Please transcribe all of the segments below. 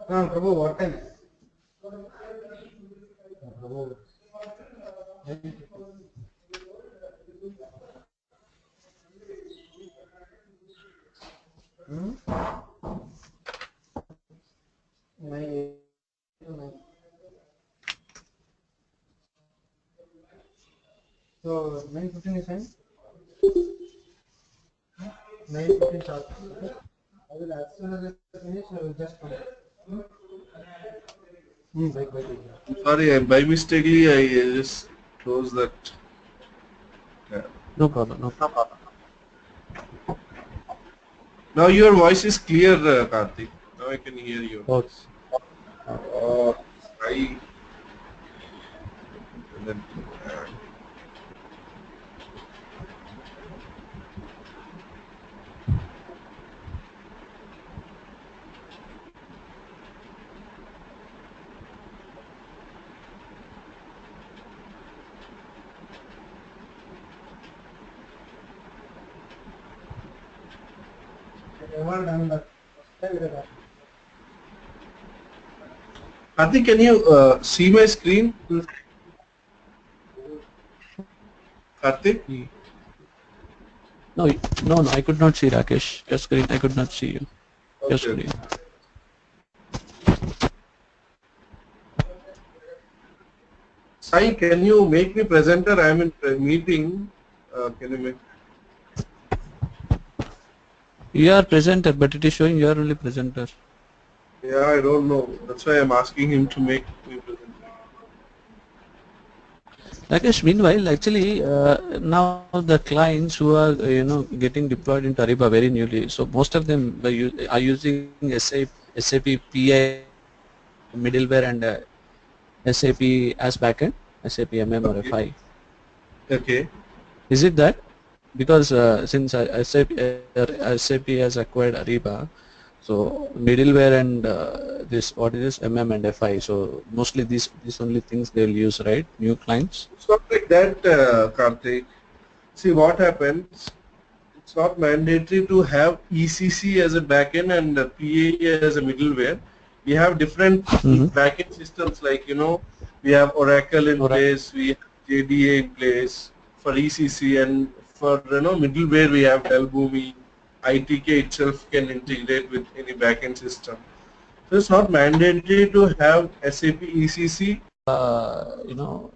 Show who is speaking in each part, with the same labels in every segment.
Speaker 1: Prabhu, what time? Prabhu. So 9:15 is fine. 9:15 sharp. I will, as soon as I finish, I will just come. Bye.
Speaker 2: Sorry, by mistakenly I just closed that. Yeah.
Speaker 3: No problem.
Speaker 2: Now your voice is clear, Karthik. Now I can hear you.
Speaker 3: Okay.
Speaker 2: I and then, Karthik, can you see my screen? Karthik?
Speaker 3: No, I could not see Rakesh. Your screen, I could not see you. Your
Speaker 2: Okay.
Speaker 3: screen.
Speaker 2: Sai, can you make me presenter? I am in a meeting. Can you make?
Speaker 3: You are presenter, but it is showing you are only presenter.
Speaker 2: Yeah, I don't know. That's why I'm asking him to make me presenter.
Speaker 3: Rakesh, meanwhile, actually, now the clients who are getting deployed into Ariba very newly, so most of them are using SAP PI middleware and SAP as backend, SAP MM or
Speaker 2: Okay.
Speaker 3: FI.
Speaker 2: Okay.
Speaker 3: Is it that? Because since SAP has acquired Ariba, so middleware and this what is this MM and FI. So mostly these only things they'll use, right? New clients.
Speaker 2: It's not like that, Karthik. See what happens. It's not mandatory to have ECC as a backend and PA as a middleware. We have different backend systems, like we have Oracle in place, we have JDA in place for ECC, and for middleware we have Delboomi. ITK itself can integrate with any backend system. So it's not mandatory to have SAP ECC.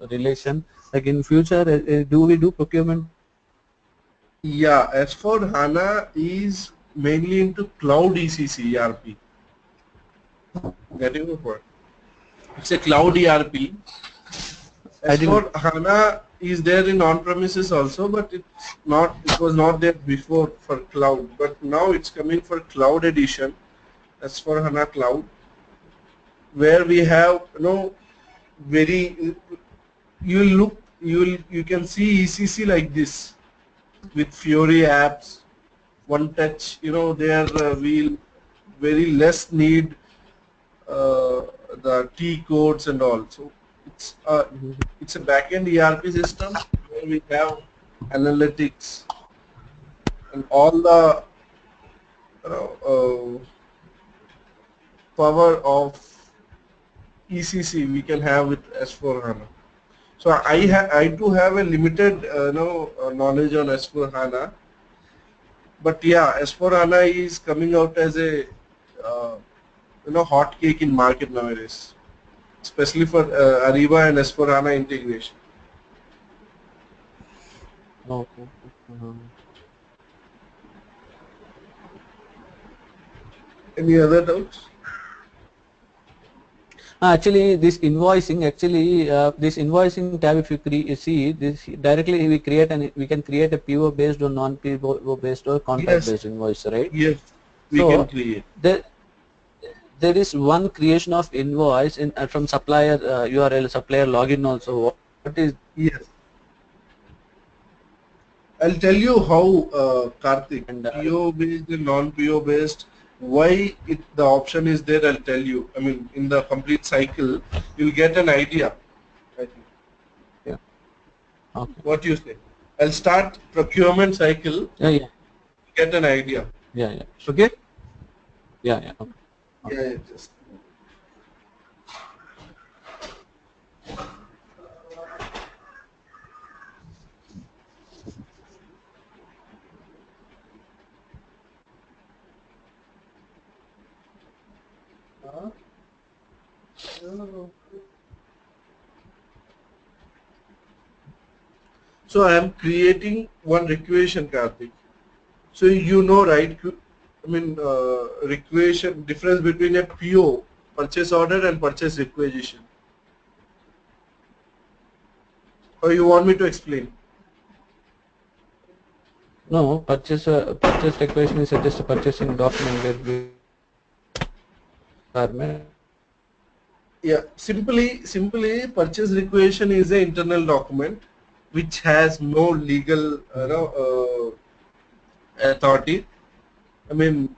Speaker 3: Relation. Like in future, do we do procurement?
Speaker 2: Yeah, S4 HANA is mainly into cloud ECC ERP. Getting the point. It's a cloud ERP. S4 HANA is there in on-premises also, but it was not there before for cloud. But now it's coming for cloud edition, S4 HANA cloud, where we have you can see ECC like this with Fiori apps, one touch. There we'll very less need the T codes and all. So it's a backend ERP system where we have analytics and all the power of ECC we can have with S4 HANA. So I do have a limited knowledge on S4 HANA, but yeah, S4 HANA is coming out as a hot cake in market nowadays, especially for Ariba and S4 HANA integration.
Speaker 3: Okay.
Speaker 2: Any other doubts?
Speaker 3: Actually, this invoicing, this invoicing tab, if you see this directly, we can create a PO based or non-PO based or contract based invoice, right?
Speaker 2: Yes, we can create.
Speaker 3: There is one creation of invoice from supplier URL, supplier login also. What is?
Speaker 2: Yes. I'll tell you how, Karthik,
Speaker 3: And
Speaker 2: PO based and non-PO based, why the option is there, I'll tell you. I mean, in the complete cycle, you'll get an idea, I think.
Speaker 3: yeah, okay,
Speaker 2: What you say? I'll start procurement cycle,
Speaker 3: yeah, yeah,
Speaker 2: get an idea.
Speaker 3: yeah, yeah, sure,
Speaker 2: Okay?
Speaker 3: yeah, yeah, okay, okay.
Speaker 2: Yeah, just.
Speaker 1: Huh? Oh,
Speaker 2: So I am creating one requisition, Karthik. So you know, right? I mean, requisition difference between a PO, purchase order, and purchase requisition. Or you want me to explain?
Speaker 3: No, purchase declaration is just a purchasing document where we requirement.
Speaker 2: Yeah, simply, purchase requisition is an internal document which has no legal, authority. I mean,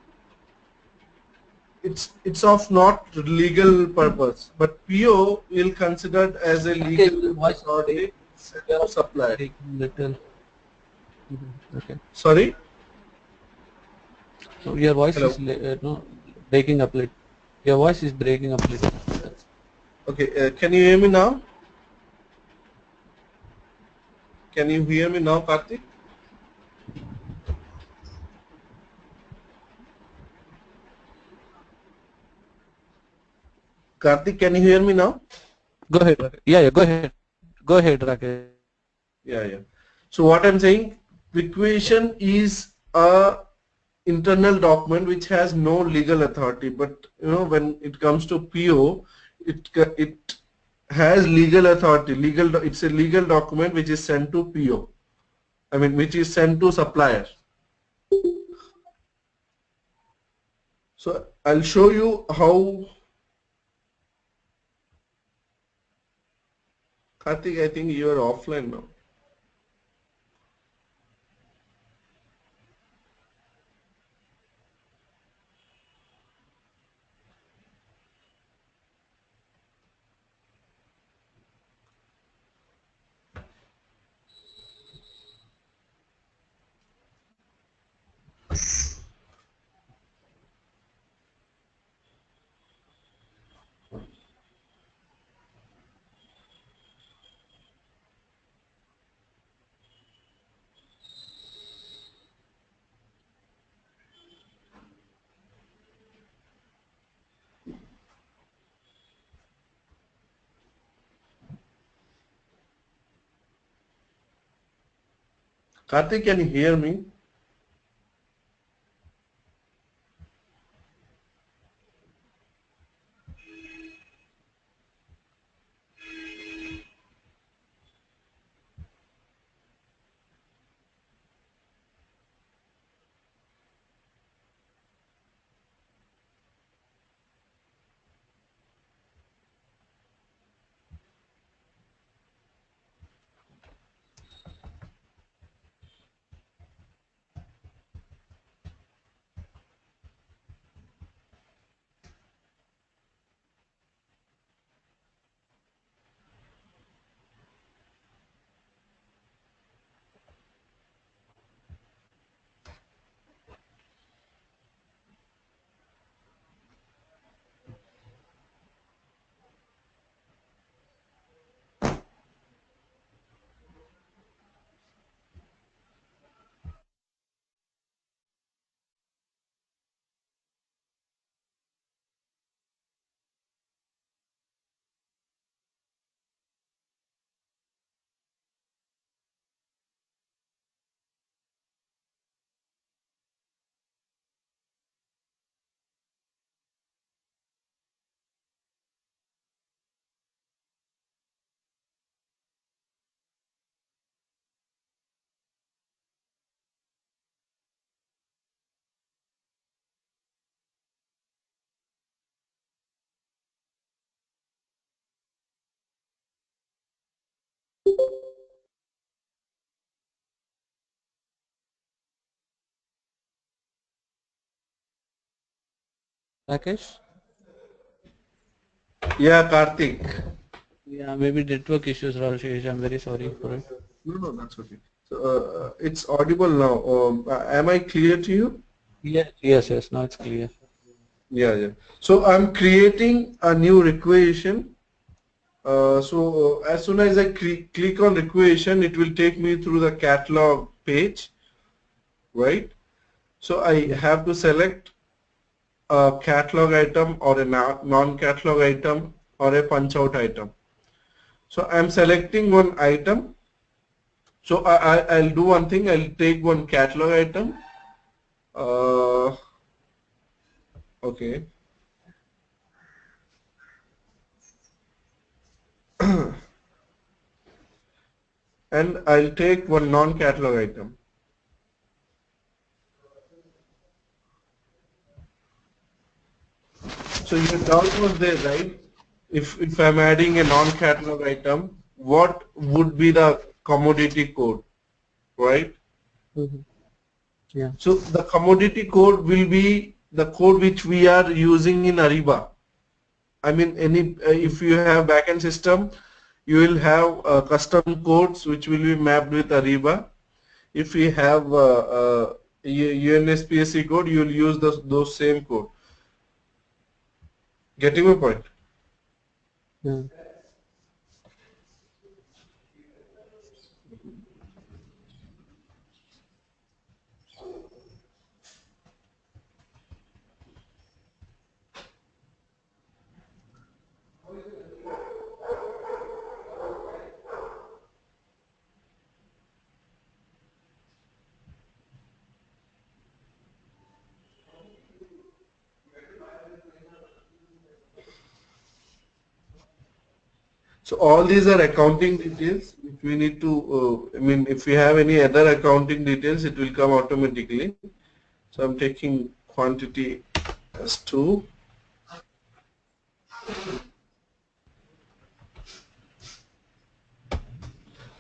Speaker 2: it's of not legal purpose, but PO will considered as a
Speaker 3: Okay,
Speaker 2: legal
Speaker 3: your voice is
Speaker 2: authority to supply.
Speaker 3: breaking little. Okay,
Speaker 2: Sorry.
Speaker 3: so your voice
Speaker 2: Hello.
Speaker 3: is no breaking up little. Your voice is breaking up little. That's,
Speaker 2: Okay. Can you hear me now? Can you hear me now, Karthik? Karthik, can you hear me now?
Speaker 3: go ahead, Rakesh. Yeah, yeah, go ahead, Rakesh.
Speaker 2: Yeah, yeah. So what I'm saying, requisition is a internal document which has no legal authority, but when it comes to PO, it has legal authority. It's a legal document which is sent to PO. I mean, which is sent to supplier. So I'll show you how. Karthik, I think you are offline now. Karthik, can you hear me?
Speaker 3: Rakesh?
Speaker 2: Yeah, Karthik.
Speaker 3: Yeah, maybe network issues, Rakesh. I'm very sorry for it.
Speaker 2: No, no, that's okay. So it's audible now. Am I clear to you?
Speaker 3: Yeah, yes, yes. Now it's clear.
Speaker 2: Yeah, yeah. So I'm creating a new requisition. As soon as I click on requisition, it will take me through the catalog page, right? So I
Speaker 3: Yeah.
Speaker 2: have to select a catalog item or a non-catalog item or a punch out item. So I'm selecting one item. So I'll do one thing. I'll take one catalog item. Uh, okay. And I'll take one non-catalog item. So your doubt was there, right? If I'm adding a non-catalog item, what would be the commodity code, right?
Speaker 3: Mm-hmm. Yeah.
Speaker 2: So the commodity code will be the code which we are using in Ariba. I mean, if you have backend system, you will have custom codes which will be mapped with Ariba. If we have UNSPSC code, you will use those same code. Getting my point?
Speaker 3: Yeah.
Speaker 2: So all these are accounting details which we need to, I mean, if we have any other accounting details, it will come automatically. So I'm taking quantity as 2.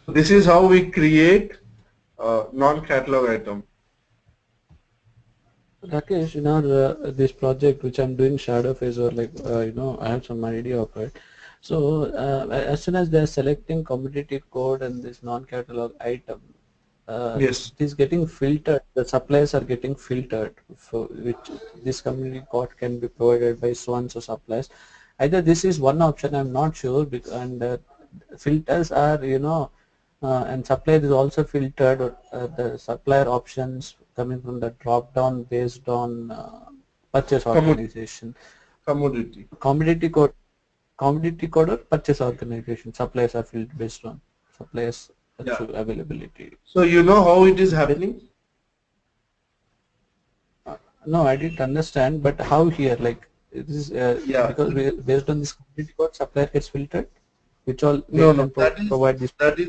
Speaker 2: This is how we create non-catalog item.
Speaker 3: Rakesh, this project which I'm doing shadow phase or I have some idea of it. So as soon as they're selecting commodity code and this non-catalog item,
Speaker 2: Yes.
Speaker 3: it is getting filtered. The suppliers are getting filtered for which this commodity code can be provided by so and so suppliers. Either this is one option, I'm not sure, and filters are and supplier is also filtered. The supplier options coming from the drop down based on purchase
Speaker 2: Commodity.
Speaker 3: organization,
Speaker 2: Commodity.
Speaker 3: commodity code, commodity code or purchase organization. Suppliers are filtered based on suppliers
Speaker 2: Yeah.
Speaker 3: availability.
Speaker 2: So you know how it is happening?
Speaker 3: No, I didn't understand, but how here? Like this is
Speaker 2: Yeah.
Speaker 3: because based on this commodity code, supplier gets filtered, which all they
Speaker 2: No, no.
Speaker 3: can provide this.
Speaker 2: That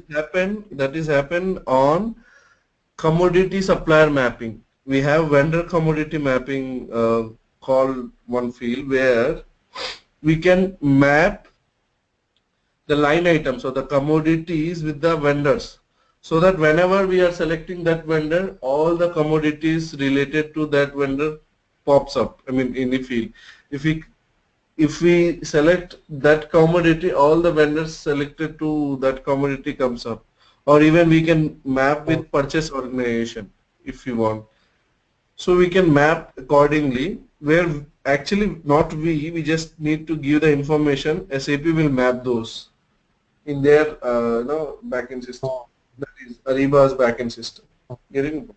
Speaker 2: is happened on commodity supplier mapping. We have vendor commodity mapping called one field where we can map the line items or the commodities with the vendors, so that whenever we are selecting that vendor, all the commodities related to that vendor pops up. I mean, in the field, if we select that commodity, all the vendors selected to that commodity comes up. Or even we can map
Speaker 3: Oh,
Speaker 2: with purchase organization if you want. So we can map accordingly, where actually not we just need to give the information. SAP will map those in their backend system.
Speaker 3: oh,
Speaker 2: That is Ariba's backend system.
Speaker 3: oh,
Speaker 2: Getting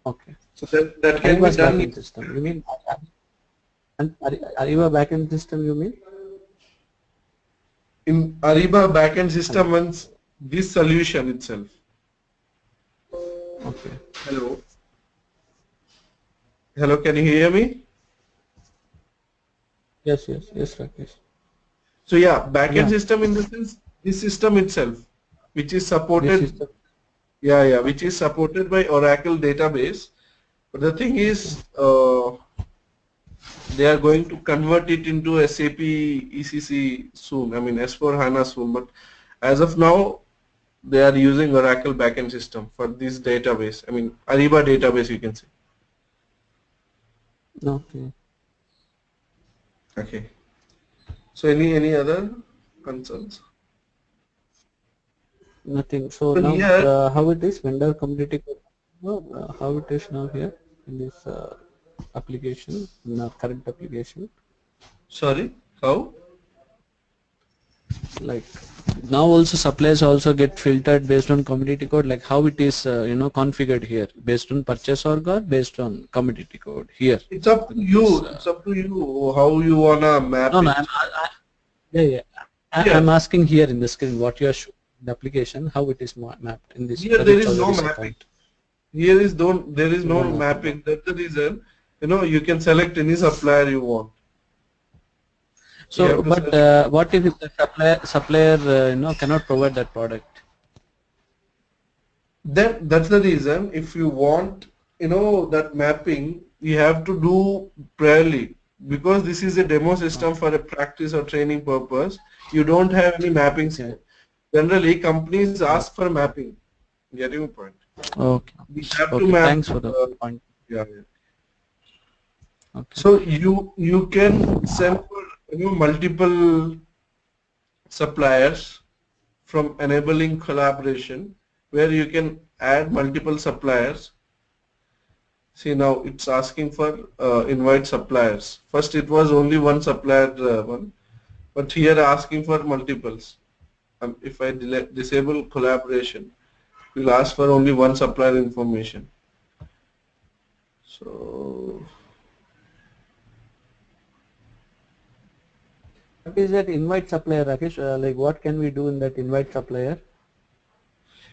Speaker 3: okay.
Speaker 2: so that can be
Speaker 3: Ariba's
Speaker 2: done
Speaker 3: backend system. You mean Ariba backend system? You mean?
Speaker 2: in Ariba backend
Speaker 3: Hello.
Speaker 2: system once this solution itself.
Speaker 3: Okay.
Speaker 2: Hello. Hello, can you hear me?
Speaker 3: Yes, yes, yes, Rakesh.
Speaker 2: So yeah, backend
Speaker 3: Yeah,
Speaker 2: system in the sense this system itself, which is
Speaker 3: this
Speaker 2: supported,
Speaker 3: system.
Speaker 2: which
Speaker 3: Okay.
Speaker 2: is supported by Oracle database. But the thing
Speaker 3: Okay.
Speaker 2: is, they are going to convert it into SAP ECC soon. I mean S4 HANA soon. But as of now, they are using Oracle backend system for this database. I mean Ariba database, you can say.
Speaker 3: Okay.
Speaker 2: Okay. So any other concerns?
Speaker 3: Nothing. So
Speaker 2: So
Speaker 3: now
Speaker 2: here,
Speaker 3: how it is vendor community code. No, how it is now here in this application, in our current application.
Speaker 2: sorry, how?
Speaker 3: Like now also suppliers also get filtered based on commodity code, like how it is configured here based on purchase order, based on commodity code here
Speaker 2: It's up to
Speaker 3: in this.
Speaker 2: you. It's up to you how you wanna
Speaker 3: No,
Speaker 2: map
Speaker 3: no,
Speaker 2: it.
Speaker 3: yeah, yeah. I'm
Speaker 2: Here,
Speaker 3: asking here in the screen what you are showing in the application, how it is mapped in this
Speaker 2: here there
Speaker 3: Rich
Speaker 2: is no
Speaker 3: Chaudhary's
Speaker 2: mapping.
Speaker 3: account.
Speaker 2: Here is don't there is
Speaker 3: No
Speaker 2: no
Speaker 3: mapping.
Speaker 2: mapping. That's the reason. You can select any supplier you want. You
Speaker 3: So,
Speaker 2: have to
Speaker 3: but
Speaker 2: select.
Speaker 3: what if the supplier cannot provide that product?
Speaker 2: Then that's the reason. If you want, that mapping, you have to do priorly because this is a demo system for a practice or training purpose. You don't have any mapping
Speaker 3: Okay.
Speaker 2: skill. Generally, companies
Speaker 3: Oh,
Speaker 2: ask for mapping. Getting your point.
Speaker 3: okay.
Speaker 2: We have to
Speaker 3: Okay.
Speaker 2: map.
Speaker 3: Thanks for the
Speaker 2: Uh,
Speaker 3: point.
Speaker 2: yeah, yeah.
Speaker 3: Okay.
Speaker 2: So you can send for multiple suppliers from enabling collaboration where you can add multiple suppliers. See now it's asking for invite suppliers. First it was only one supplier one, but here asking for multiples. If I disable collaboration, it will ask for only one supplier information. So
Speaker 3: What is that invite supplier, Rakesh? Like what can we do in that invite supplier?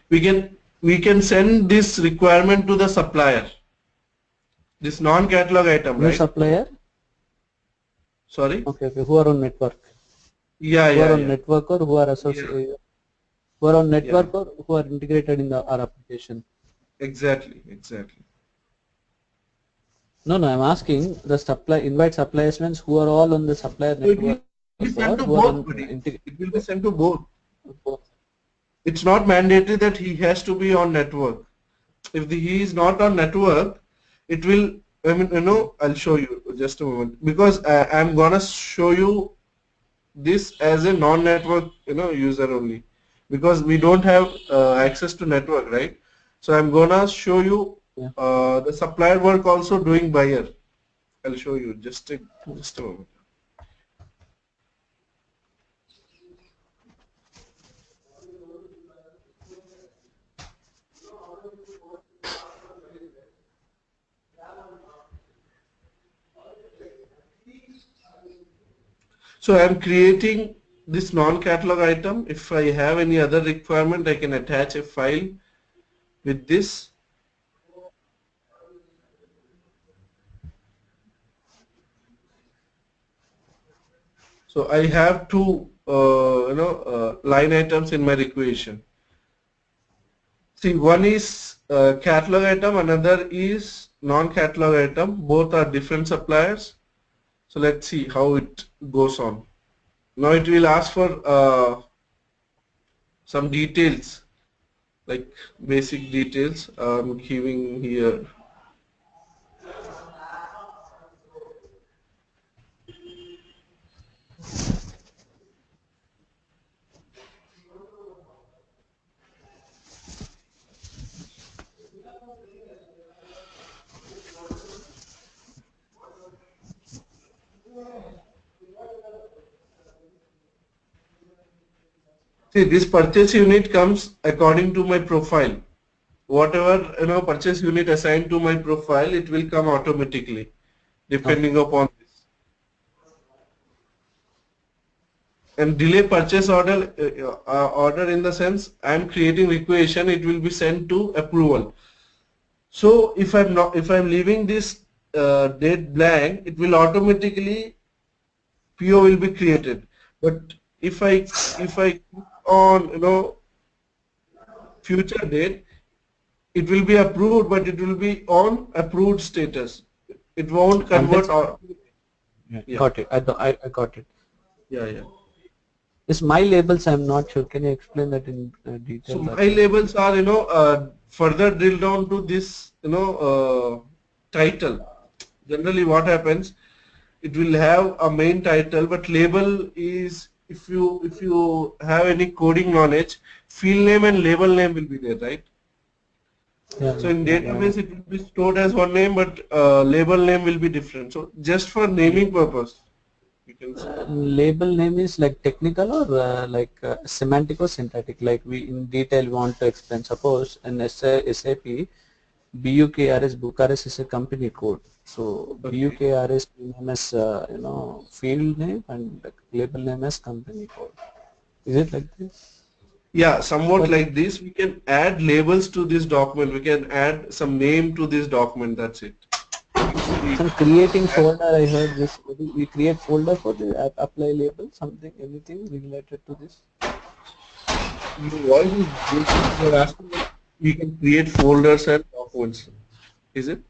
Speaker 2: we can send this requirement to the supplier. This non-catalog item,
Speaker 3: New
Speaker 2: right?
Speaker 3: supplier?
Speaker 2: Sorry?
Speaker 3: Okay, okay. Who are on network?
Speaker 2: Yeah,
Speaker 3: Who are
Speaker 2: yeah,
Speaker 3: on
Speaker 2: yeah.
Speaker 3: network or who are
Speaker 2: Yeah,
Speaker 3: associated? Who are on
Speaker 2: yeah.
Speaker 3: network or who are integrated in our application?
Speaker 2: Exactly, exactly.
Speaker 3: No, no. I'm asking the supply invite suppliers means who are all on the supplier
Speaker 2: So it
Speaker 3: network
Speaker 2: will be
Speaker 3: or
Speaker 2: sent to
Speaker 3: who are
Speaker 2: both,
Speaker 3: on
Speaker 2: buddy.
Speaker 3: integrated.
Speaker 2: It will be sent to both. It's not mandatory that he has to be on network. If he is not on network, it will, I'll show you just a moment because I'm gonna show you this as a non-network, user only because we don't have access to network, right? So I'm gonna show you
Speaker 3: Yeah.
Speaker 2: the supplier work also doing buyer. I'll show you just a moment. So I'm creating this non-catalog item. If I have any other requirement, I can attach a file with this. So I have two, line items in my equation. See, one is catalog item, another is non-catalog item. Both are different suppliers. So let's see how it goes on. Now it will ask for some details, like basic details. I'm giving here. See, this purchase unit comes according to my profile. Whatever purchase unit assigned to my profile, it will come automatically
Speaker 3: Okay.
Speaker 2: depending upon this. And delay purchase order in the sense I am creating requisition, it will be sent to approval. So if I'm leaving this date blank, it will automatically PO will be created. But if I click on future date, it will be approved, but it will be on approved status. It won't
Speaker 3: And then
Speaker 2: convert or
Speaker 3: yeah,
Speaker 2: yeah,
Speaker 3: got it. I got it.
Speaker 2: yeah, yeah.
Speaker 3: This my labels I'm not sure. Can you explain that in
Speaker 2: So
Speaker 3: detail,
Speaker 2: my
Speaker 3: Rakesh?
Speaker 2: labels are further drill down to this title. generally what happens, it will have a main title, but label is, if you have any coding knowledge, field name and label name will be there, right?
Speaker 3: Yeah,
Speaker 2: So
Speaker 3: yeah,
Speaker 2: in
Speaker 3: yeah, yeah.
Speaker 2: database it will be stored as one name, but label name will be different. So just for naming purpose, you can say.
Speaker 3: Label name is like technical or semantic or syntactic. Like we in detail want to explain. Suppose an SAP BUKRS Bucharest is a company code. So
Speaker 2: Okay.
Speaker 3: BUKRS name as field name and label name as company code. Is it like this?
Speaker 2: Yeah, somewhat
Speaker 3: But
Speaker 2: like this. We can add labels to this document. We can add some name to this document. That's it. We
Speaker 3: some creating folder, I heard this. We create folder for the apply label, something, anything related to this.
Speaker 2: Your voice is breaking. You're asking that we can create folders and documents. Is it?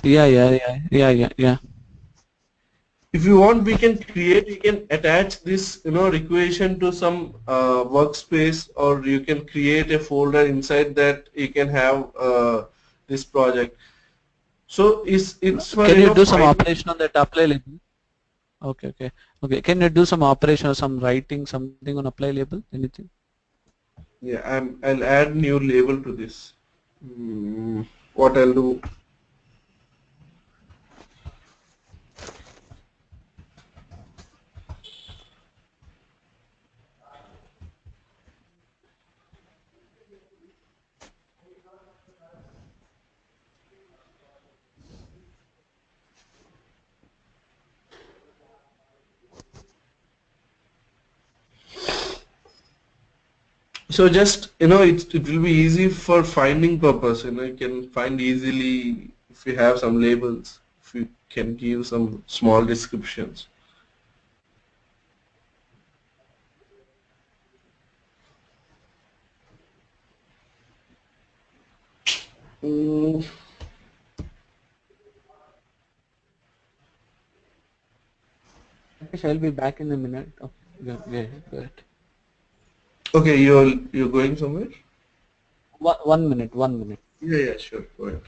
Speaker 3: Yeah, yeah, yeah, yeah, yeah, yeah.
Speaker 2: If you want, we can create. We can attach this, requisition to some workspace, or you can create a folder inside that you can have this project. So it's for
Speaker 3: Can you do some
Speaker 2: finding.
Speaker 3: operation on that apply label? Okay, okay, okay. Can you do some operation or some writing something on apply label? Anything?
Speaker 2: Yeah, I'll add new label to this. What I'll do. So just, it will be easy for finding purpose. You can find easily if you have some labels, if you can give some small descriptions. Mm,
Speaker 3: Okay, I'll be back in a minute. Okay, go ahead, go ahead.
Speaker 2: okay, you're going somewhere?
Speaker 3: 1 minute, 1 minute.
Speaker 2: Yeah, yeah, sure. Go ahead.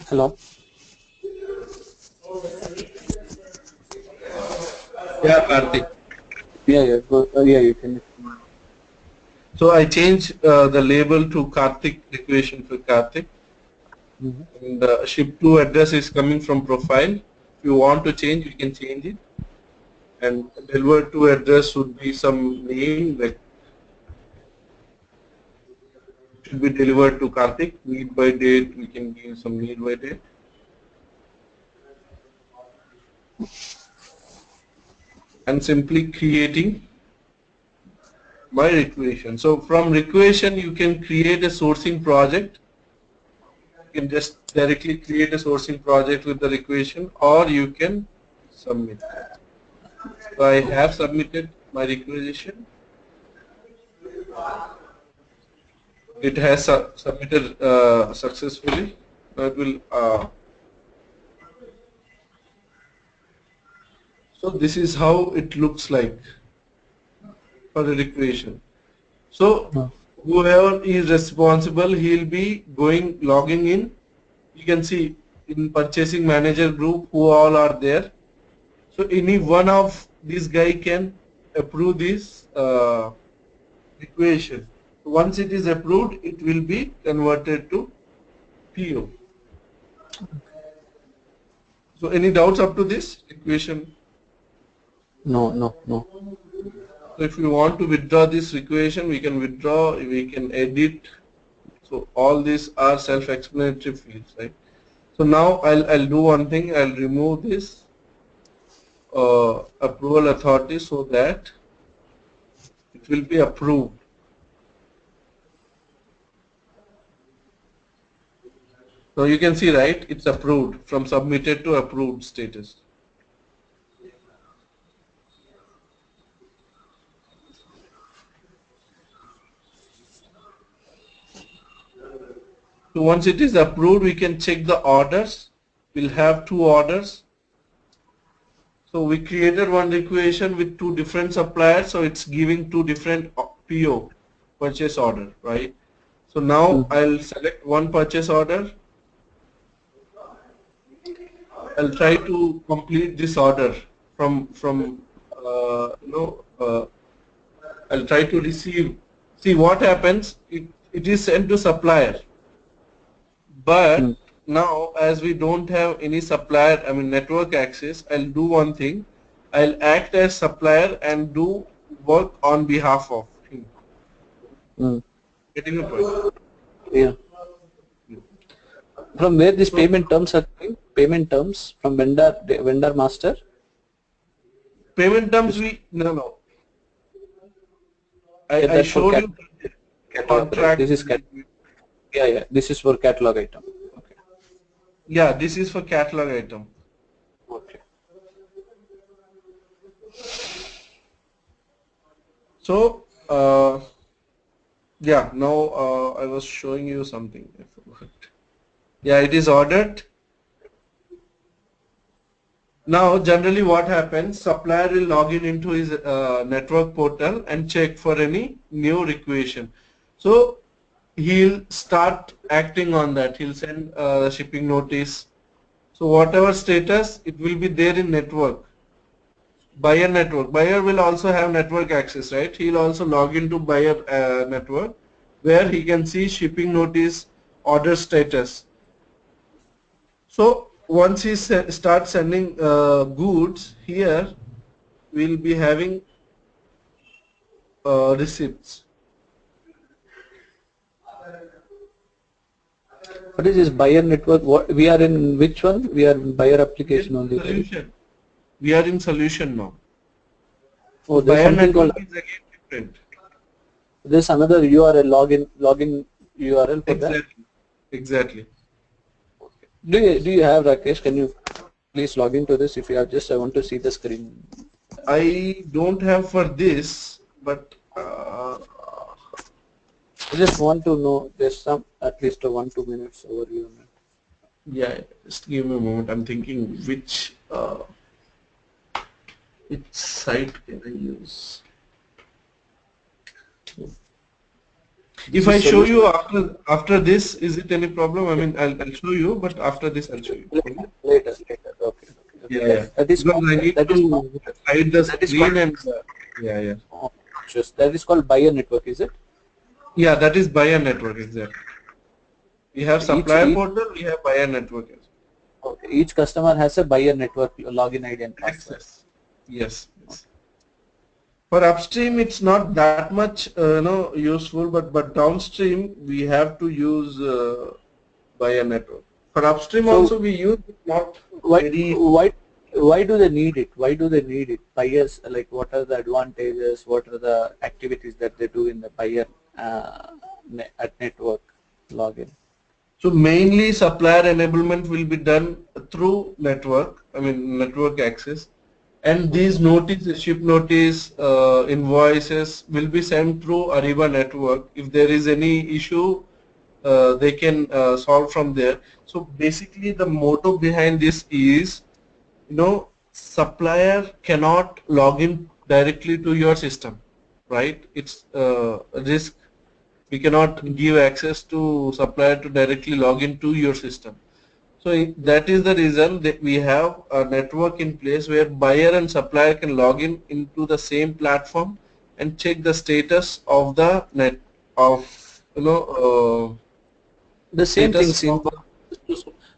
Speaker 3: Hello.
Speaker 2: Yeah, Karthik.
Speaker 3: Yeah, yeah, go, yeah, you can.
Speaker 2: So I change the label to Karthik, equation for Karthik. And ship to address is coming from profile. If you want to change, you can change it. And deliver to address would be some name, like should be delivered to Karthik. Need by date, we can give some need by date. And simply creating my requisition. So from requisition, you can create a sourcing project. You can just directly create a sourcing project with the requisition, or you can submit that. So I have submitted my requisition. It has submitted successfully. Now it will. So this is how it looks like for the requisition. So whoever is responsible, he'll be logging in. You can see in purchasing manager group who all are there. So any one of these guy can approve this equation. Once it is approved, it will be converted to PO. So any doubts up to this equation?
Speaker 3: No.
Speaker 2: So if you want to withdraw this equation, we can withdraw, we can edit. So all these are self-explanatory fields, right? So now I'll do one thing. I'll remove this approval authority so that it will be approved. So you can see, right? It's approved from submitted to approved status. So once it is approved, we can check the orders. We'll have two orders. So we created one requisition with two different suppliers, so it's giving two different PO, purchase order, right? So now I'll select one purchase order. I'll try to complete this order I'll try to receive. See what happens, it is sent to supplier. But now as we don't have any supplier, network access, I'll do one thing. I'll act as supplier and do work on behalf of him. Getting the point?
Speaker 3: Yeah. From where these payment terms are coming? Payment terms from vendor master?
Speaker 2: Payment terms no. I showed you contract.
Speaker 3: This is yeah. This is for catalog item. Okay.
Speaker 2: Yeah, this is for catalog item.
Speaker 3: Okay.
Speaker 2: So yeah, now I was showing you something. I forgot. Yeah, it is ordered. Now generally what happens, supplier will log in into his network portal and check for any new requisition. So he'll start acting on that. He'll send a shipping notice. So whatever status, it will be there in network. Buyer network. Buyer will also have network access, right? He'll also log into buyer network where he can see shipping notice, order status. So once he starts sending goods, here we'll be having receipts.
Speaker 3: What is this buyer network? What we are in? Which one? We are in buyer application only.
Speaker 2: Solution. We are in solution now.
Speaker 3: Oh,
Speaker 2: so buyer network is again different.
Speaker 3: There's another URL login URL for that.
Speaker 2: Exactly.
Speaker 3: Do you have, Rakesh? Can you please log into this? If you have, just I want to see the screen.
Speaker 2: I don't have for this, but
Speaker 3: I just want to know. There's some at least a 1-2 minutes overview on it.
Speaker 2: Yeah, just give me a moment. I'm thinking which site can I use? If I show you after this, is it any problem? I'll show you, but after this I'll show you.
Speaker 3: Later. Okay.
Speaker 2: Yeah.
Speaker 3: That is
Speaker 2: because I need to hide the screen and yeah.
Speaker 3: Oh, just that is called buyer network, is it?
Speaker 2: Yeah, that is buyer network exactly. We have
Speaker 3: Each
Speaker 2: supplier
Speaker 3: each
Speaker 2: portal, we have buyer network as
Speaker 3: okay, each customer has a buyer network login ID and
Speaker 2: well.
Speaker 3: password.
Speaker 2: Access. Yes, yes. For upstream, it's not that much useful, but downstream we have to use buyer network. For upstream
Speaker 3: So
Speaker 2: also we use not
Speaker 3: why
Speaker 2: very.
Speaker 3: why why do they need it? Why do they need it? Buyers, like, what are the advantages? What are the activities that they do in the buyer at network login?
Speaker 2: So mainly supplier enablement will be done through network, I mean network access, and these
Speaker 3: Okay.
Speaker 2: notices, ship notice, invoices will be sent through Ariba network. If there is any issue, they can solve from there. So basically the motto behind this is, supplier cannot log in directly to your system, right? It's a risk. We cannot give access to supplier to directly log into your system. So that is the reason that we have a network in place where buyer and supplier can log in into the same platform and check the status of the net of
Speaker 3: The same
Speaker 2: status
Speaker 3: things
Speaker 2: of
Speaker 3: inbox.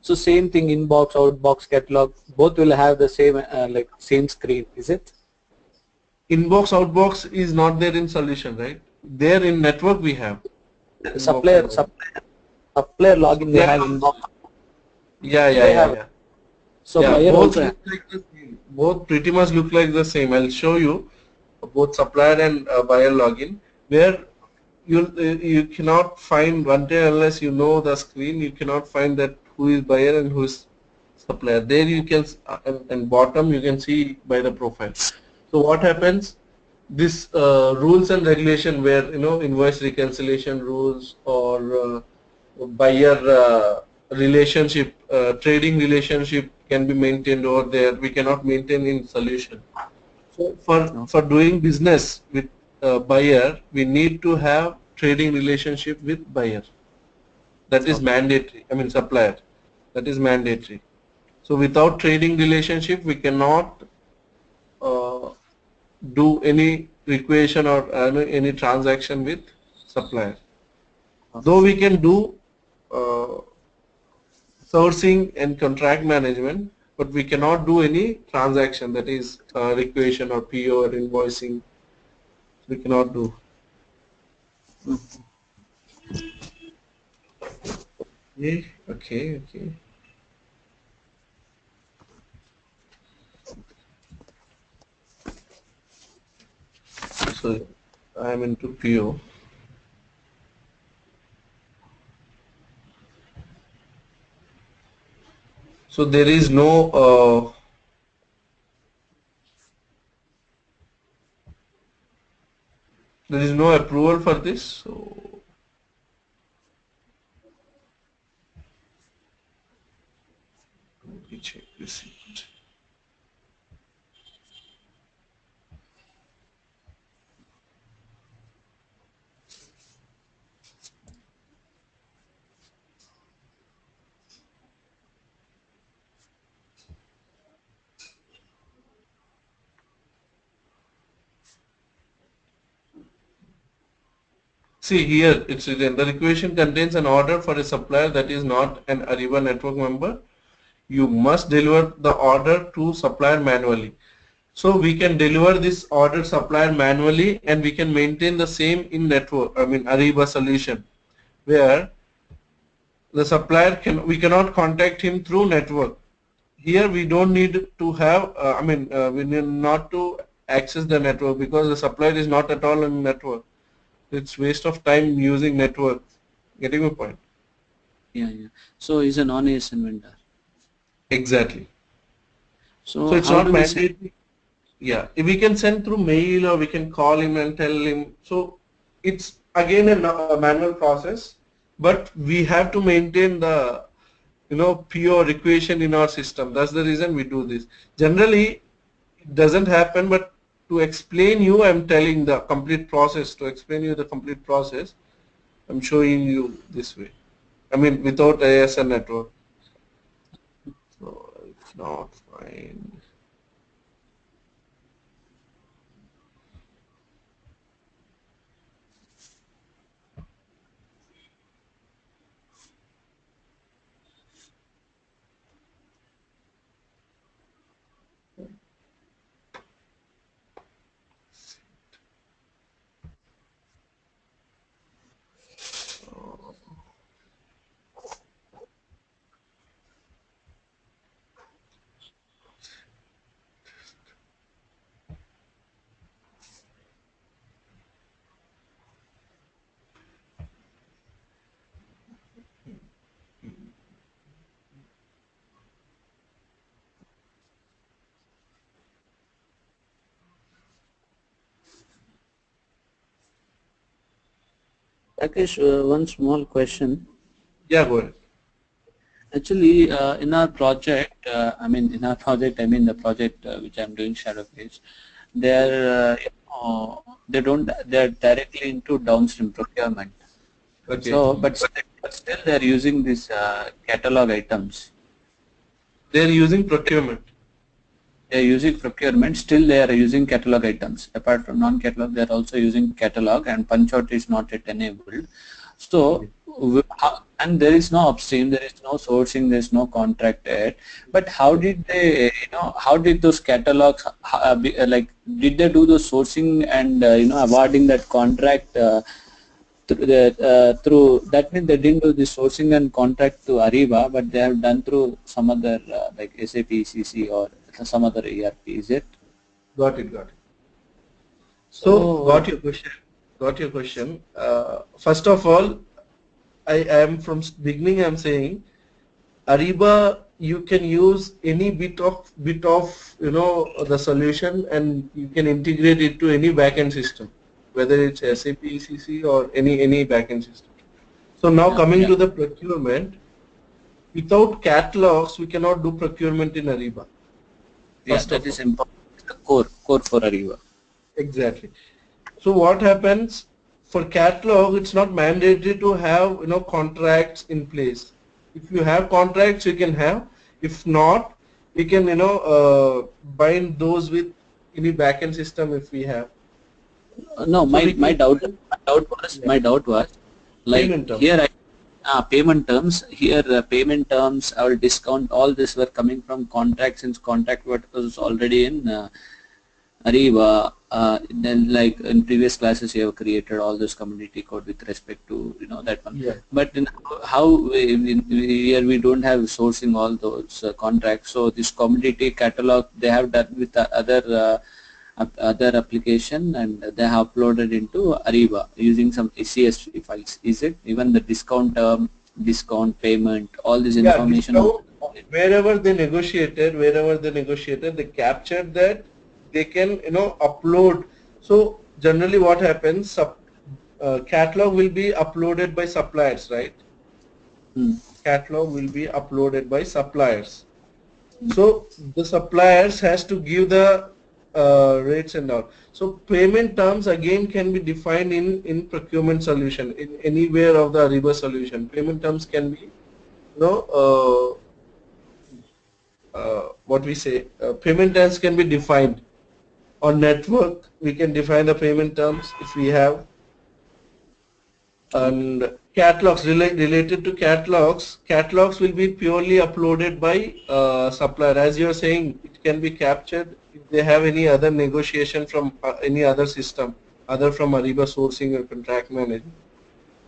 Speaker 3: So same thing, inbox, outbox, catalog, both will have the same like same screen, is it?
Speaker 2: inbox outbox is not there in solution, right? There in network we have inbox
Speaker 3: Supplier
Speaker 2: outbox.
Speaker 3: supplier supplier login, they
Speaker 2: Supplier
Speaker 3: have
Speaker 2: also.
Speaker 3: inbox.
Speaker 2: Yeah, yeah,
Speaker 3: They
Speaker 2: yeah,
Speaker 3: have.
Speaker 2: yeah.
Speaker 3: So
Speaker 2: Yeah,
Speaker 3: buyer
Speaker 2: both
Speaker 3: also have.
Speaker 2: look like the same. Both pretty much look like the same. I'll show you both supplier and buyer login where you cannot find until unless you know the screen. You cannot find that who is buyer and who is supplier. There you can and bottom you can see by the profile. So what happens? This rules and regulation where invoice reconciliation rules or buyer relationship, trading relationship can be maintained over there. We cannot maintain in solution. So for
Speaker 3: Okay.
Speaker 2: doing business with buyer, we need to have trading relationship with buyer. That is
Speaker 3: Okay.
Speaker 2: mandatory. I mean supplier. That is mandatory. So without trading relationship, we cannot uh, do any equation or any transaction with supplier. Though
Speaker 3: Okay.
Speaker 2: we can do uh, sourcing and contract management, but we cannot do any transaction that is equation or PO or invoicing. We cannot do. Okay, okay, okay. So I am into PO. So there is no approval for this. So let me check this. See here, it's written the requisition contains an order for a supplier that is not an Ariba network member. You must deliver the order to supplier manually. So we can deliver this order supplier manually and we can maintain the same in network, I mean Ariba solution where the supplier we cannot contact him through network. Here we don't need to have, we need not to access the network because the supplier is not at all in network. It's waste of time using network. Getting my point?
Speaker 3: Yeah, yeah. So he's a non-ASN vendor.
Speaker 2: Exactly. So
Speaker 3: So
Speaker 2: it's
Speaker 3: how
Speaker 2: not
Speaker 3: do we send?
Speaker 2: mandatory. Yeah, we can send through mail or we can call him and tell him. So it's again a manual process, but we have to maintain the pure equation in our system. That's the reason we do this. Generally, it doesn't happen, but to explain you, I'm telling the complete process. To explain you the complete process, I'm showing you this way. I mean, without ASN network. So it's not fine.
Speaker 3: Rakesh, one small question.
Speaker 2: Yeah, go ahead.
Speaker 3: Actually, in our project, I mean the project which I'm doing shadow phase, they don't, they're directly into downstream procurement.
Speaker 2: Okay.
Speaker 3: So, but still they're using these catalog items.
Speaker 2: They're using procurement.
Speaker 3: They're using procurement, still they are using catalog items. Apart from non-catalog, they're also using catalog, and punch out is not yet enabled. So, and there is no upstream, there is no sourcing, there is no contract yet. But how did they, how did those catalogs, like, did they do the sourcing and, awarding that contract through, that means they didn't do the sourcing and contract to Ariba, but they have done through some other, like SAP ECC or some other ERP, is it?
Speaker 2: Got it, got it. So,
Speaker 3: So,
Speaker 2: got your question. First of all, I am from beginning I'm saying Ariba, you can use any bit of the solution, and you can integrate it to any backend system, whether it's SAP ECC or any backend system. So now
Speaker 3: yeah,
Speaker 2: coming
Speaker 3: yeah,
Speaker 2: to the procurement, without catalogs we cannot do procurement in Ariba.
Speaker 3: yeah,
Speaker 2: First
Speaker 3: that
Speaker 2: of
Speaker 3: is
Speaker 2: all,
Speaker 3: important. The core for Ariba.
Speaker 2: exactly. So what happens for catalog? It's not mandatory to have contracts in place. If you have contracts, you can have. If not, we can bind those with any backend system if we have.
Speaker 3: No,
Speaker 2: So we
Speaker 3: my
Speaker 2: can
Speaker 3: doubt,
Speaker 2: bind, yeah,
Speaker 3: my doubt was, like
Speaker 2: payment terms.
Speaker 3: here payment terms, here payment terms, our discount, all this were coming from contract, since contract was already in Ariba. Then, like in previous classes, you have created all this community code with respect to that one.
Speaker 2: Yeah.
Speaker 3: But in how here we don't have sourcing all those contracts. So this community catalog they have done with the other application, and they have uploaded into Ariba using some CSV files. Is it even the discount term, discount payment, all this
Speaker 2: Yeah,
Speaker 3: information of
Speaker 2: discount, wherever they negotiated, they captured that, they can upload. So generally what happens, catalog will be uploaded by suppliers, right?
Speaker 3: Hmm.
Speaker 2: Catalog will be uploaded by suppliers. So the suppliers has to give the rates and all. So payment terms again can be defined in procurement solution, in anywhere of the Ariba solution. Payment terms can be what we say, payment terms can be defined on network. We can define the payment terms if we have.
Speaker 3: Okay.
Speaker 2: And catalogs, related to catalogs will be purely uploaded by supplier. As you are saying, it can be captured if they have any other negotiation from any other system other from Ariba sourcing or contract management.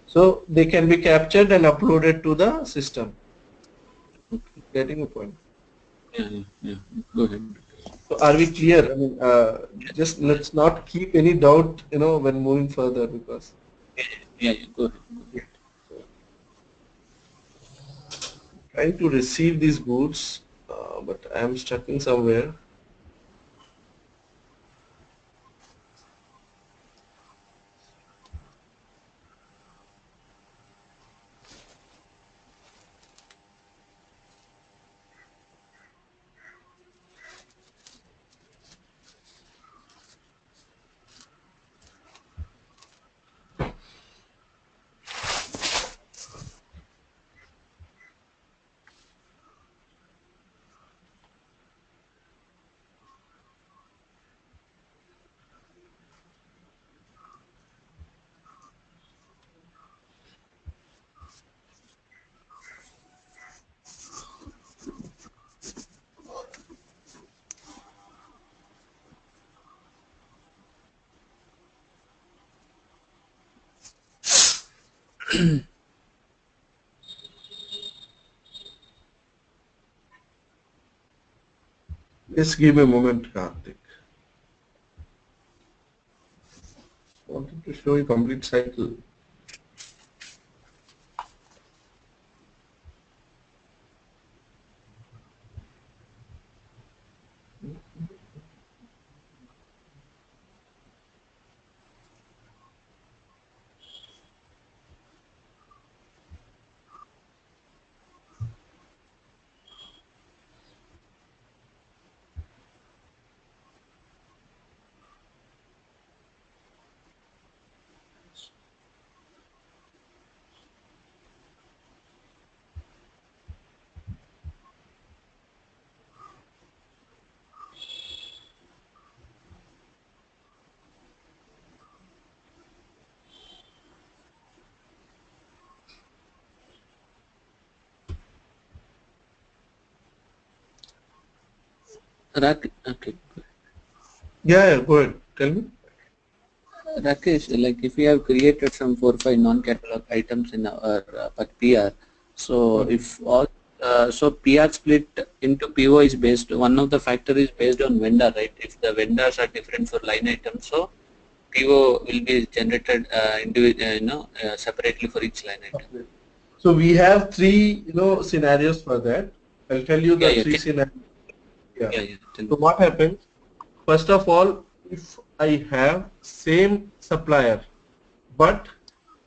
Speaker 2: So they can be captured and uploaded to the system. Getting a point.
Speaker 3: Yeah, yeah, yeah. Go ahead.
Speaker 2: So are we clear? I mean, just let's not keep any doubt, when moving further, because
Speaker 3: Yeah, yeah, go ahead.
Speaker 2: yeah. So trying to receive these goods, but I am stuck in somewhere. Just give me a moment, Karthik. Wanted to show you complete cycle.
Speaker 3: Okay.
Speaker 2: Yeah, go ahead. Tell me.
Speaker 3: Rakesh, like if we have created some 4 or 5 non-catalog items in our PR, so
Speaker 2: Mhm.
Speaker 3: if all so PR split into PO is based, one of the factor is based on vendor, right? If the vendors are different for line items, so PO will be generated separately for each line item.
Speaker 2: Okay. So we have three, scenarios for that. I'll tell you
Speaker 3: Yeah,
Speaker 2: the
Speaker 3: yeah,
Speaker 2: three scenarios. Yeah.
Speaker 3: yeah. Tell
Speaker 2: So
Speaker 3: me.
Speaker 2: what happens? First of all, if I have same supplier, but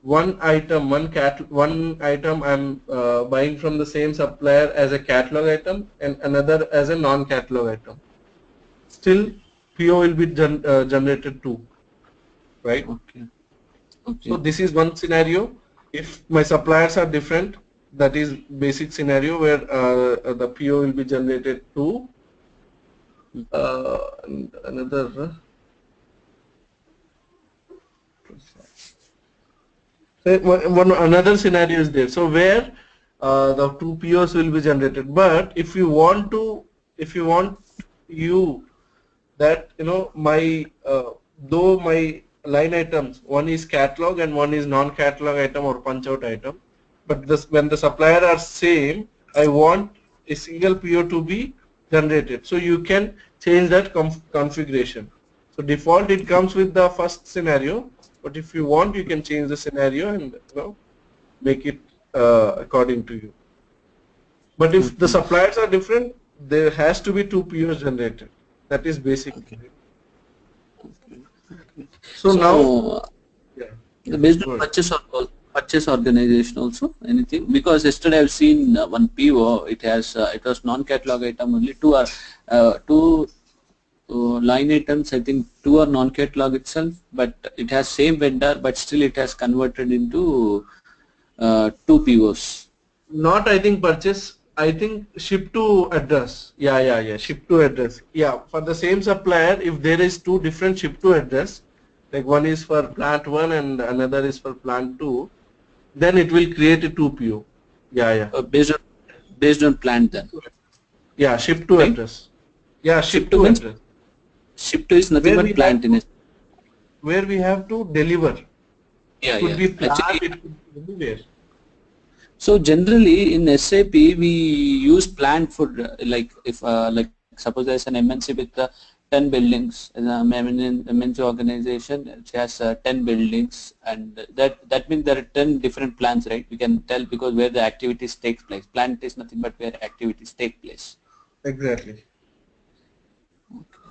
Speaker 2: one item I'm buying from the same supplier as a catalog item and another as a non-catalog item. Still, PO will be generated too, right?
Speaker 3: Okay,
Speaker 2: So
Speaker 3: okay.
Speaker 2: this is one scenario. If my suppliers are different, that is basic scenario where the PO will be generated too. And another. So another scenario is there. So where the two POs will be generated. But if you want you that my though my line items, one is catalog and one is non-catalog item or punch out item, but this when the supplier are same, I want a single PO to be generated. So you can change that configuration. So default it comes with the first scenario, but if you want you can change the scenario and make it according to you. But if the
Speaker 3: Okay,
Speaker 2: suppliers are different, there has to be two POs generated. That is basic.
Speaker 3: okay.
Speaker 2: So now,
Speaker 3: So
Speaker 2: yeah,
Speaker 3: based on
Speaker 2: good.
Speaker 3: purchase organization also anything, because yesterday I've seen one PO, it was non-catalog item only, two line items, I think two are non-catalog itself, but it has same vendor, but still it has converted into two POs.
Speaker 2: Not I think purchase. I think ship to address. Yeah. Ship to address. Yeah, for the same supplier, if there is two different ship to address, like one is for plant one and another is for plant two, then it will create a two PO. Yeah.
Speaker 3: Based on plant then,
Speaker 2: Yeah, ship to
Speaker 3: right?
Speaker 2: address. Yeah,
Speaker 3: Ship
Speaker 2: ship
Speaker 3: to
Speaker 2: to
Speaker 3: means
Speaker 2: address.
Speaker 3: ship to is nothing
Speaker 2: Where
Speaker 3: but
Speaker 2: we have
Speaker 3: plant in
Speaker 2: to
Speaker 3: it.
Speaker 2: where we have to deliver. It could
Speaker 3: Yeah.
Speaker 2: be plant,
Speaker 3: Actually,
Speaker 2: it could be anywhere.
Speaker 3: so generally in SAP we use plant for like if like suppose there's an MNC with 10 buildings, MNC organization which has 10 buildings, and that means there are 10 different plants, right? We can tell because where the activities takes place. Plant is nothing but where activities take place.
Speaker 2: Exactly.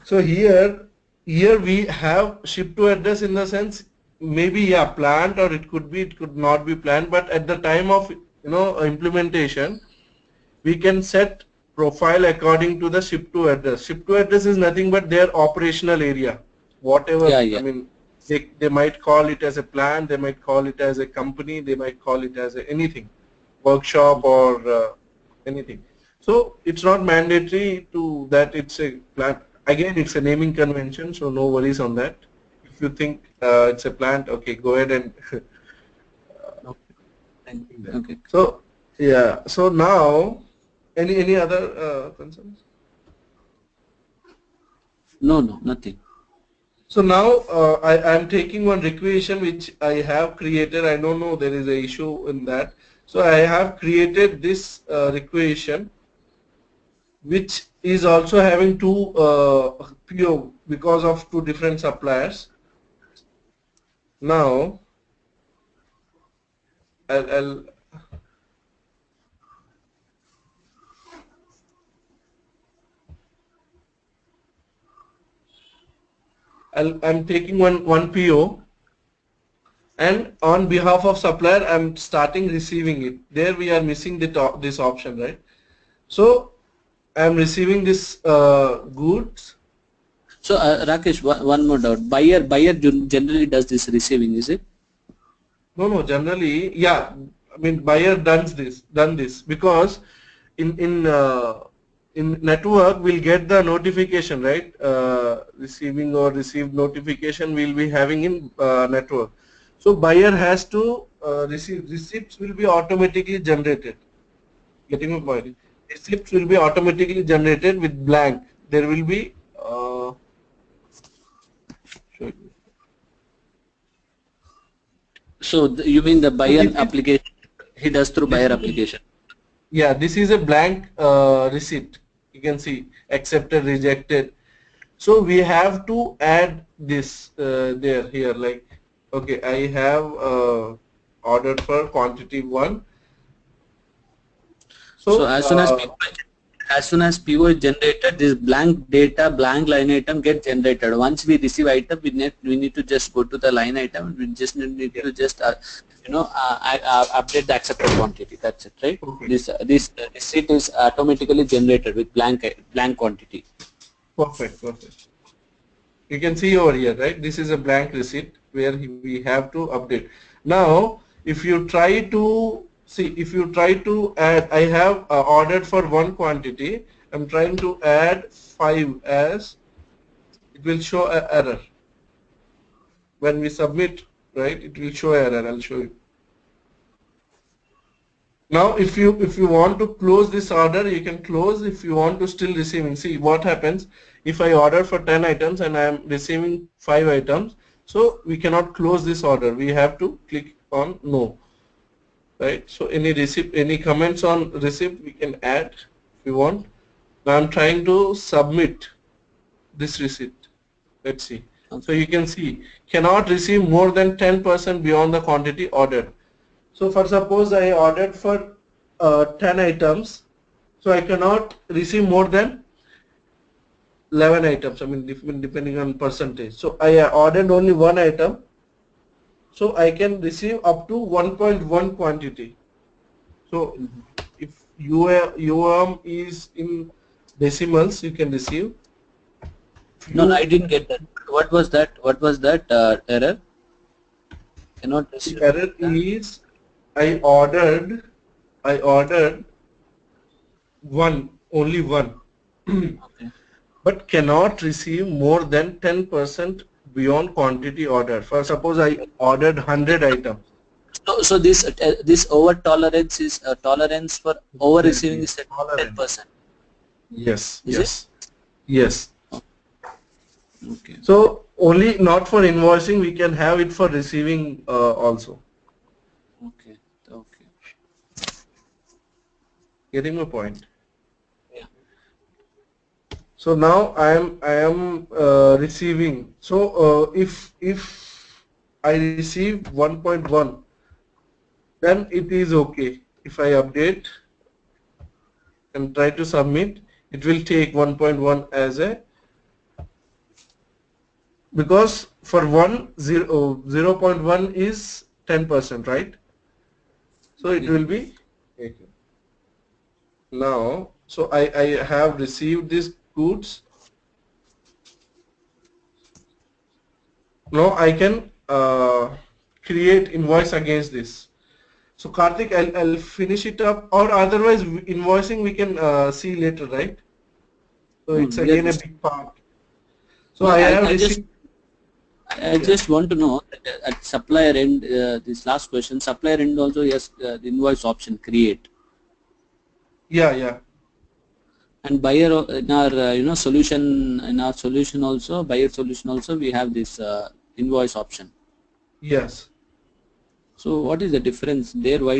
Speaker 2: So here we have ship to address in the sense maybe yeah plant or it could not be planned, but at the time of implementation we can set profile according to the ship to address. Ship to address is nothing but their operational area. Whatever I
Speaker 3: Yeah.
Speaker 2: mean they might call it as a plant, they might call it as a company, they might call it as anything, workshop or anything. So it's not mandatory to that it's a plant. Again, it's a naming convention, so no worries on that. If you think it's a plant, okay, go ahead and
Speaker 3: Okay.
Speaker 2: think that.
Speaker 3: Okay.
Speaker 2: So yeah, so now any other concerns?
Speaker 3: No, nothing.
Speaker 2: So now I am taking one requisition which I have created. I don't know there is a issue in that. So I have created this requisition which is also having two PO because of two different suppliers. Now I'll I'm taking one PO and on behalf of supplier I'm starting receiving it. There we are missing this option, right? So I'm receiving this goods.
Speaker 3: So Rakesh, one more doubt. Buyer generally does this receiving, is it?
Speaker 2: No, generally, yeah. I mean, buyer done this because in network we'll get the notification, right? Receiving or received notification we'll be having in network. So buyer has to receive receipts will be automatically generated. Getting my point?
Speaker 3: Okay.
Speaker 2: Receipts will be automatically generated with blank. there will be show you.
Speaker 3: So you mean the
Speaker 2: So
Speaker 3: buyer
Speaker 2: this is,
Speaker 3: application? He does through
Speaker 2: this
Speaker 3: buyer
Speaker 2: is
Speaker 3: application.
Speaker 2: yeah, this is a blank receipt. You can see accepted, rejected. So we have to add this there here, like, okay, I have ordered for quantity 1.
Speaker 3: So
Speaker 2: So
Speaker 3: as soon as PO is generated, this blank data, blank line item gets generated. Once we receive item, we need to just go to the line item. We just need
Speaker 2: yeah,
Speaker 3: to just update the accepted quantity. That's it, right?
Speaker 2: okay,
Speaker 3: This receipt is automatically generated with blank quantity.
Speaker 2: perfect. You can see over here, right? This is a blank receipt where we have to update. Now, if you try to see, if you try to add, I have ordered for 1 quantity. I'm trying to add 5 as, it will show an error. When we submit, right, it will show error. I'll show you. Now, if you want to close this order, you can close. If you want to still receiving, see what happens if I order for 10 items and I am receiving 5 items. So we cannot close this order. We have to click on no, right? So any receipt, any comments on receipt we can add if we want. Now I'm trying to submit this receipt. Let's see. So you can see cannot receive more than 10% beyond the quantity ordered. So for suppose I ordered for 10 items, so I cannot receive more than 11 items. I mean, depending on percentage. So I ordered only 1 item, so I can receive up to 1.1 quantity. So if UM is in decimals, you can receive.
Speaker 3: No, I didn't get that. What was that? What was that error? Cannot
Speaker 2: The
Speaker 3: receive.
Speaker 2: error is I ordered only one,
Speaker 3: Okay.
Speaker 2: but cannot receive more than 10% beyond quantity ordered. For suppose I ordered 100 items.
Speaker 3: So this over tolerance is tolerance for over receiving is at
Speaker 2: Tolerance.
Speaker 3: 10%.
Speaker 2: Yes,
Speaker 3: Is
Speaker 2: yes, yes.
Speaker 3: Okay.
Speaker 2: So only not for invoicing, we can have it for receiving also.
Speaker 3: Okay. Okay.
Speaker 2: Getting my point?
Speaker 3: Yeah.
Speaker 2: So now I am receiving. So if I receive 1.1, then it is okay. If I update and try to submit, it will take 1.1 as a, because for 0.1 is 10%, right? So it
Speaker 3: Yeah.
Speaker 2: will be now. So I have received these goods. Now I can create invoice against this. So Karthik, I'll finish it up, or otherwise invoicing we can see later, right? So
Speaker 3: No,
Speaker 2: it's
Speaker 3: we are
Speaker 2: again a
Speaker 3: just.
Speaker 2: big part. So
Speaker 3: No,
Speaker 2: I have received.
Speaker 3: I
Speaker 2: Yeah,
Speaker 3: just want to know that at supplier end, this last question, supplier end also yes, the invoice option create,
Speaker 2: yeah.
Speaker 3: and buyer in our solution also, buyer solution also, we have this invoice option.
Speaker 2: Yes.
Speaker 3: So what is the difference there? Why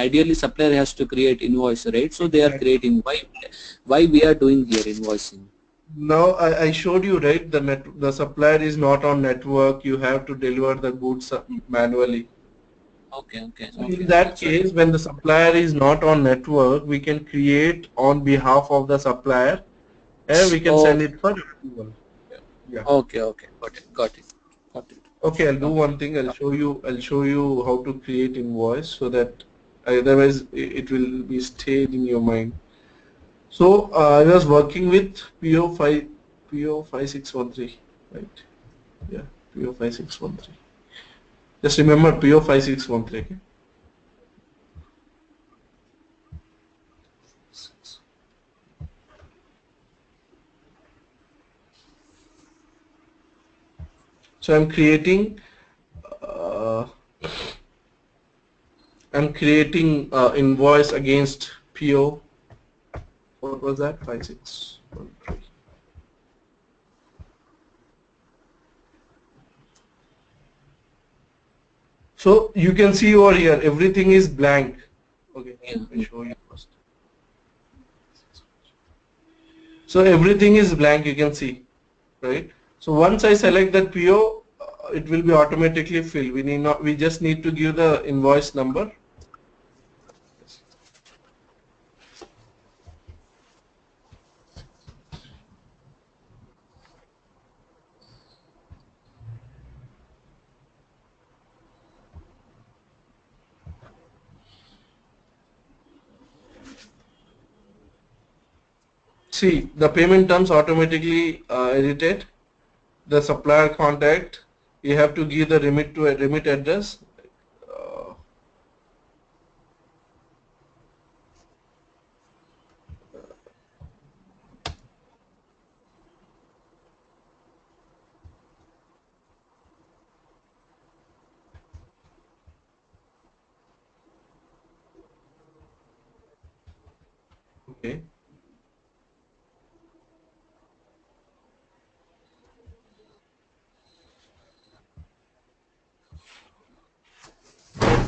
Speaker 3: ideally supplier has to create invoice, right? So they are
Speaker 2: Exactly.
Speaker 3: creating. Why we are doing here invoicing?
Speaker 2: Now I showed you, right, the supplier is not on network. You have to deliver the goods manually.
Speaker 3: Okay.
Speaker 2: So in that
Speaker 3: That's right.
Speaker 2: case, when the supplier is not on network, we can create on behalf of the supplier and we can
Speaker 3: Oh,
Speaker 2: send it for approval. Yeah.
Speaker 3: okay. Got it.
Speaker 2: Okay, I'll do
Speaker 3: Okay.
Speaker 2: one thing. I'll show you how to create invoice so that otherwise it will be stayed in your mind. So I was working with PO5613, right? Yeah, PO5613. Just remember PO5613. Okay? So uh, I'm creating invoice against PO what was that? 5613. So you can see over here everything is blank. Okay, let me show you first. So everything is blank, you can see, right? So once I select that PO, it will be automatically filled. We just need to give the invoice number. See, the payment terms automatically edited. The supplier contact, you have to give the remit address. Uh, okay.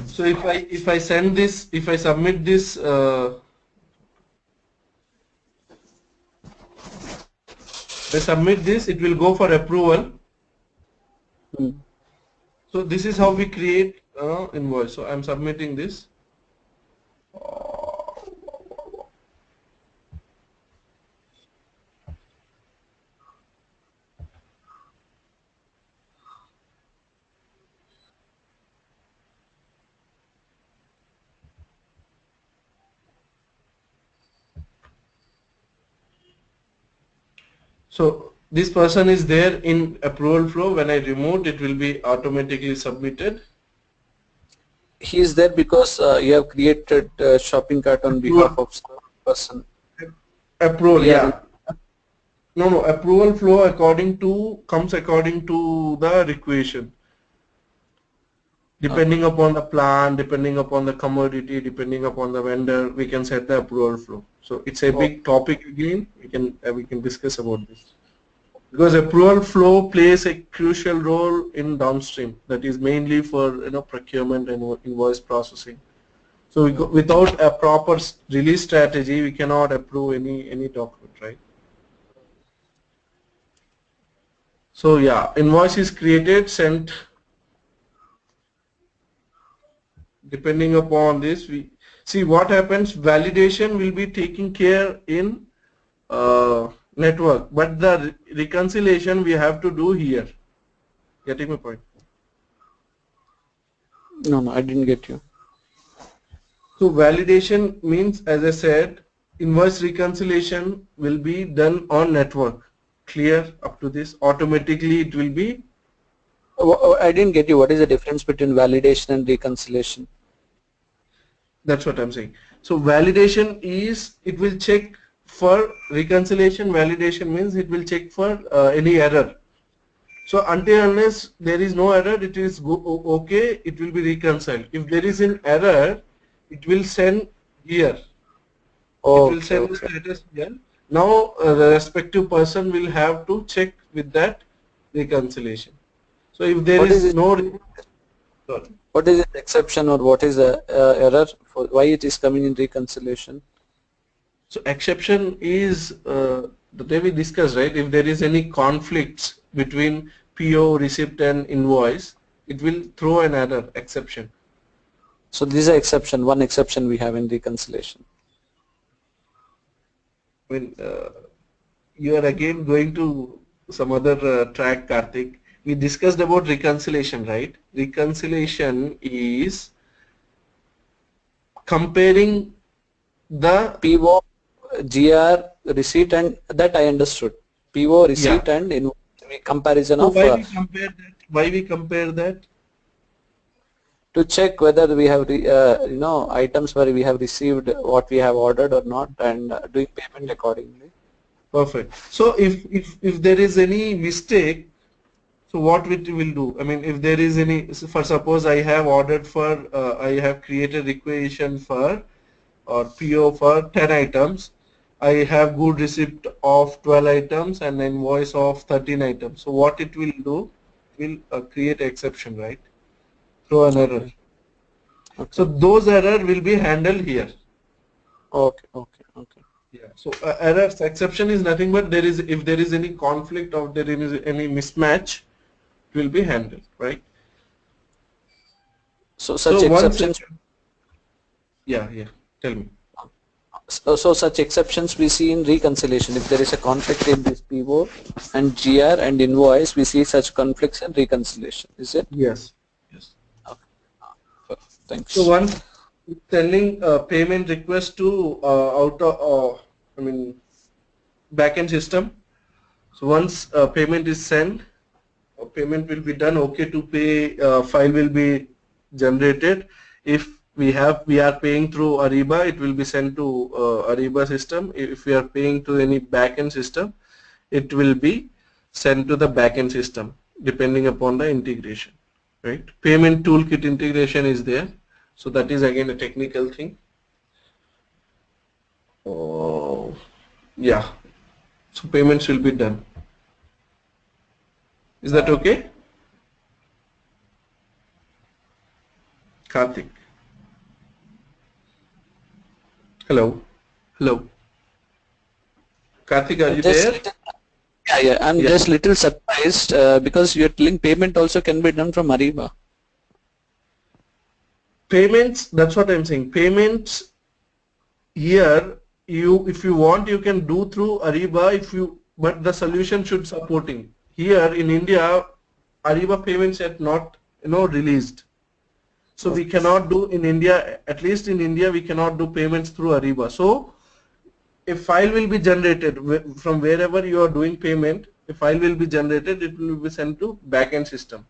Speaker 2: So if I send this, if I submit this, it will go for approval. So this is how we create invoice. So I'm submitting this. So this person is there in approval flow. When I remove, it will be automatically submitted.
Speaker 3: He is there because you have created shopping cart on behalf of some person.
Speaker 2: Approval, yeah. No, approval flow comes according to the requisition. Depending upon the plan, depending upon the commodity, depending upon the vendor, we can set the approval flow. So it's a big topic again. We can discuss about this. Because approval flow plays a crucial role in downstream. That is mainly for procurement and invoice processing. So without a proper release strategy, we cannot approve any document, right? So yeah, invoice is created, sent. Depending upon this, we see what happens. Validation will be taken care in network, but the reconciliation we have to do here. Getting my point?
Speaker 3: No, I didn't get you.
Speaker 2: So validation means, as I said, invoice reconciliation will be done on network. Clear up to this? Automatically it will be.
Speaker 3: I didn't get you. What is the difference between validation and reconciliation?
Speaker 2: That's what I'm saying. So validation is, it will check for reconciliation. Validation means it will check for any error. So until unless there is no error, it is okay, it will be reconciled. If there is an error, it will send here.
Speaker 3: Oh,
Speaker 2: it will send the status here. Now the respective person will have to check with that reconciliation. So if there is no,
Speaker 3: what is the exception or what is the error for why it is coming in reconciliation?
Speaker 2: So exception is the way we discussed, right? If there is any conflicts between PO, receipt and invoice, it will throw an error, exception.
Speaker 3: So this is an exception, one exception we have in reconciliation.
Speaker 2: I mean, you are again going to some other track, Karthik. We discussed about reconciliation, right? Reconciliation is comparing the
Speaker 3: PO, GR, receipt, and that I understood. PO, receipt, and in comparison
Speaker 2: so
Speaker 3: of.
Speaker 2: Why we compare that? Why we compare that?
Speaker 3: To check whether we have items where we have received what we have ordered or not, and doing payment accordingly.
Speaker 2: Perfect. So if there is any mistake, so what we will do? I mean, if there is any, for suppose I have ordered for, I have created requisition for or PO for 10 items, I have good receipt of 12 items and invoice of 13 items. So what it will do, it will create exception, right? Throw an error.
Speaker 3: Okay. Okay.
Speaker 2: So those error will be handled here.
Speaker 3: Okay. Okay. Okay.
Speaker 2: Yeah. So errors exception is nothing but there is, if there is any conflict or there is any mismatch, it will be handled, right?
Speaker 3: So
Speaker 2: So
Speaker 3: such
Speaker 2: once
Speaker 3: exceptions.
Speaker 2: yeah, tell me.
Speaker 3: So such exceptions we see in reconciliation. If there is a conflict in this PO and GR and invoice, we see such conflicts in reconciliation. Is it?
Speaker 2: Yes. Yes.
Speaker 3: Okay.
Speaker 2: So
Speaker 3: Thanks.
Speaker 2: once sending payment request to I mean backend system. So once payment is sent, payment will be done. OK to pay file will be generated. If we are paying through Ariba, it will be sent to Ariba system. If we are paying to any backend system, it will be sent to the backend system depending upon the integration. Right? Payment toolkit integration is there. So that is again a technical thing. Oh, yeah. So payments will be done. Is that okay? Karthik. Hello. Hello. Karthik, are you
Speaker 3: Just
Speaker 2: there?
Speaker 3: little, yeah. I'm
Speaker 2: Yeah.
Speaker 3: just little surprised because you're telling payment also can be done from Ariba.
Speaker 2: Payments, that's what I'm saying. Payments here, if you want, you can do through Ariba but the solution should supporting. Here in India, Ariba payments yet not, released. So we cannot do in India, at least in India, we cannot do payments through Ariba. So a file will be generated from wherever you are doing payment. A file will be generated. It will be sent to backend system.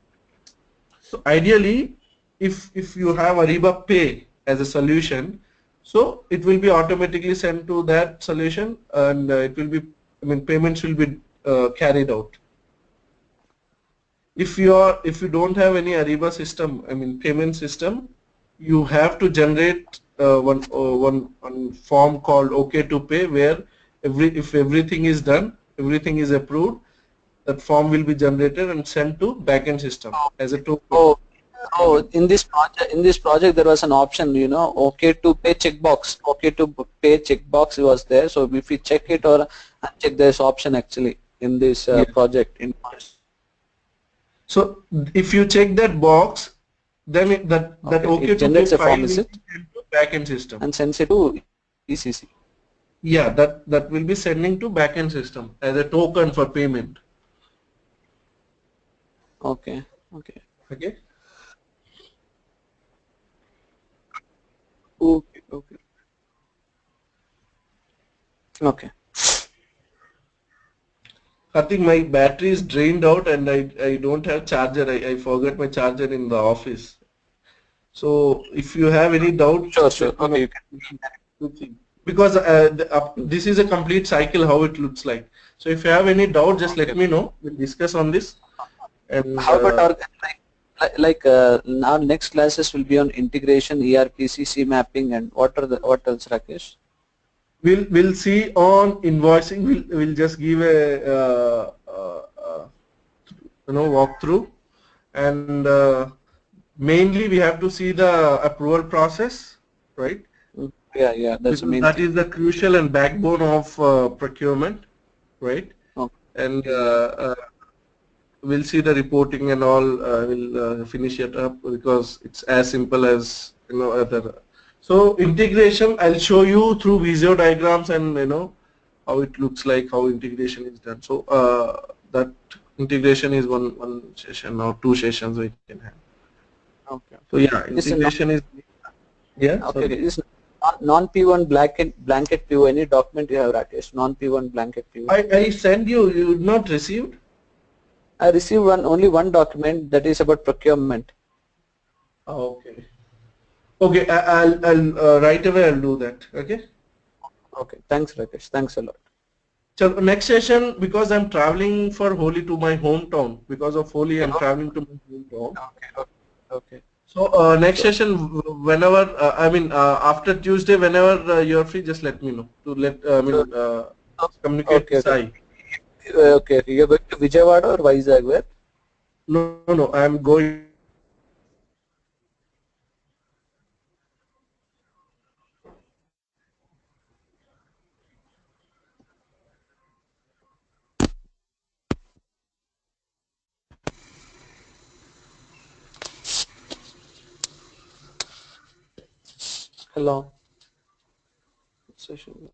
Speaker 2: So ideally, if you have Ariba Pay as a solution, so it will be automatically sent to that solution, and it will be, payments will be carried out. If you don't have any Ariba system, payment system, you have to generate one form called OK to Pay, where if everything is done, everything is approved, that form will be generated and sent to backend system as a token.
Speaker 3: Oh, in this project there was an option, OK to pay checkbox. OK to pay checkbox was there. So if we check it or uncheck, this option actually in this
Speaker 2: Yeah.
Speaker 3: project.
Speaker 2: So if you check that box, then that OK
Speaker 3: it
Speaker 2: to Pay
Speaker 3: generates a
Speaker 2: file
Speaker 3: form,
Speaker 2: will
Speaker 3: is
Speaker 2: be
Speaker 3: it?
Speaker 2: sent to backend system.
Speaker 3: And sends it to ECC.
Speaker 2: Yeah, that will be sending to backend system as a token for payment.
Speaker 3: Okay. Okay.
Speaker 2: Okay.
Speaker 3: Okay. Okay. Okay.
Speaker 2: I think my battery is drained out and I don't have charger. I forgot my charger in the office. So if you have any doubt,
Speaker 3: Sure.
Speaker 2: just
Speaker 3: Sure.
Speaker 2: let me
Speaker 3: Okay.
Speaker 2: know.
Speaker 3: You can.
Speaker 2: Because this is a complete cycle how it looks like. So if you have any doubt, just let
Speaker 3: Okay.
Speaker 2: me know. We'll discuss on this. And
Speaker 3: How about our our next classes will be on integration, ERP, mapping, and what else, Rakesh?
Speaker 2: we'll see on invoicing. We'll just give a walkthrough, and mainly we have to see the approval process, right?
Speaker 3: Yeah, that's the
Speaker 2: Because
Speaker 3: main
Speaker 2: that
Speaker 3: thing.
Speaker 2: is the crucial and backbone of procurement, right?
Speaker 3: Okay.
Speaker 2: And we'll see the reporting and all. We'll finish it up because it's as simple as other. So integration, I'll show you through Visio diagrams and how it looks like, how integration is done. So that integration is one session or two sessions we can have.
Speaker 3: Okay.
Speaker 2: So yeah,
Speaker 3: This is
Speaker 2: integration is
Speaker 3: okay.
Speaker 2: sorry.
Speaker 3: This non P1 blanket PO. Any document you have, Rakesh? Non P1 blanket PO.
Speaker 2: I send you not received.
Speaker 3: I received only one document that is about procurement.
Speaker 2: Oh, okay. Okay, I'll right away I'll do that. Okay.
Speaker 3: Okay. Thanks, Rakesh. Thanks a lot.
Speaker 2: So next session, because I'm traveling for Holi to my hometown. Because of Holi, I'm traveling to my hometown.
Speaker 3: Okay. Okay. Okay.
Speaker 2: So next session, whenever I mean after Tuesday, whenever you're free, just let me know to let
Speaker 3: Oh,
Speaker 2: communicate
Speaker 3: okay,
Speaker 2: to
Speaker 3: okay.
Speaker 2: Sai.
Speaker 3: Okay, okay. You're going to Vijayawada or Vizag? Where?
Speaker 2: No, no, I'm going.
Speaker 3: Hello. Session.